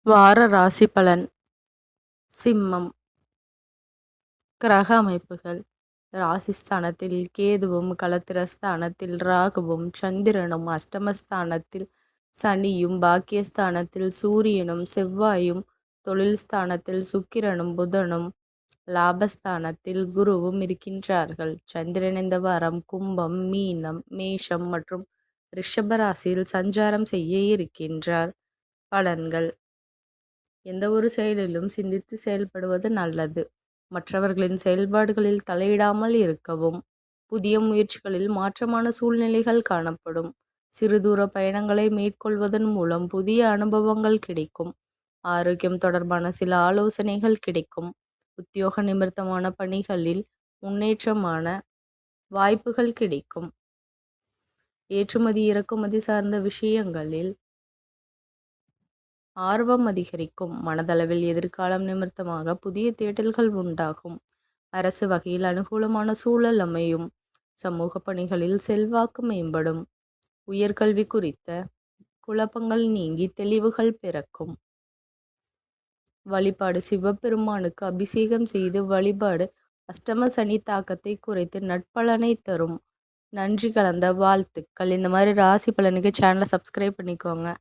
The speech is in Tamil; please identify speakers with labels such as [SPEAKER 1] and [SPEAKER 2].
[SPEAKER 1] வார ராசி பலன். சிம்மம். கிரக அமைப்புகள். ராசிஸ்தானத்தில் கேதுவும், களத்திரஸ்தானத்தில் ராகுவும், சந்திரனும், அஷ்டமஸ்தானத்தில் சனியும், பாக்கியஸ்தானத்தில் சூரியனும், செவ்வாயும், தொழில் ஸ்தானத்தில் சுக்கிரனும், புதனும், லாபஸ்தானத்தில் குருவும் இருக்கின்றார்கள். சந்திரன் இந்த வாரம் கும்பம், மீனம், மேஷம் மற்றும் ரிஷப ராசியில் சஞ்சாரம் செய்ய இருக்கின்றார். பலன்கள். எந்த ஒரு செயலிலும் சிந்தித்து செயல்படுவது நல்லது. மற்றவர்களின் செயல்பாடுகளில் தலையிடாமல் இருக்கவும். புதிய முயற்சிகளில் மாற்றமான சூழ்நிலைகள் காணப்படும். சிறு தூர பயணங்களை மேற்கொள்வதன் மூலம் புதிய அனுபவங்கள் கிடைக்கும். ஆரோக்கியம் தொடர்பான சில ஆலோசனைகள் கிடைக்கும். உத்தியோக நிமித்தமான பணிகளில் முன்னேற்றமான வாய்ப்புகள் கிடைக்கும். ஏற்றுமதி இறக்குமதி சார்ந்த விஷயங்களில் ஆர்வம் அதிகரிக்கும். மனதளவில் எதிர்காலம் நிமித்தமாக புதிய தேடல்கள் உண்டாகும். அரசு வகையில் அனுகூலமான சூழல் அமையும். சமூக பணிகளில் செல்வாக்கு மேம்படும். உயர்கல்வி குறித்த குழப்பங்கள் நீங்கி தெளிவுகள் பிறக்கும். வழிபாடு. சிவபெருமானுக்கு அபிஷேகம் செய்து வழிபாடு அஷ்டம சனி தாக்கத்தை குறைத்து நட்பலனை தரும். நன்றி கலந்த வாழ்த்துக்கள். இந்த மாதிரி ராசி பலனுக்கு சேனலை சப்ஸ்கிரைப் பண்ணிக்கோங்க.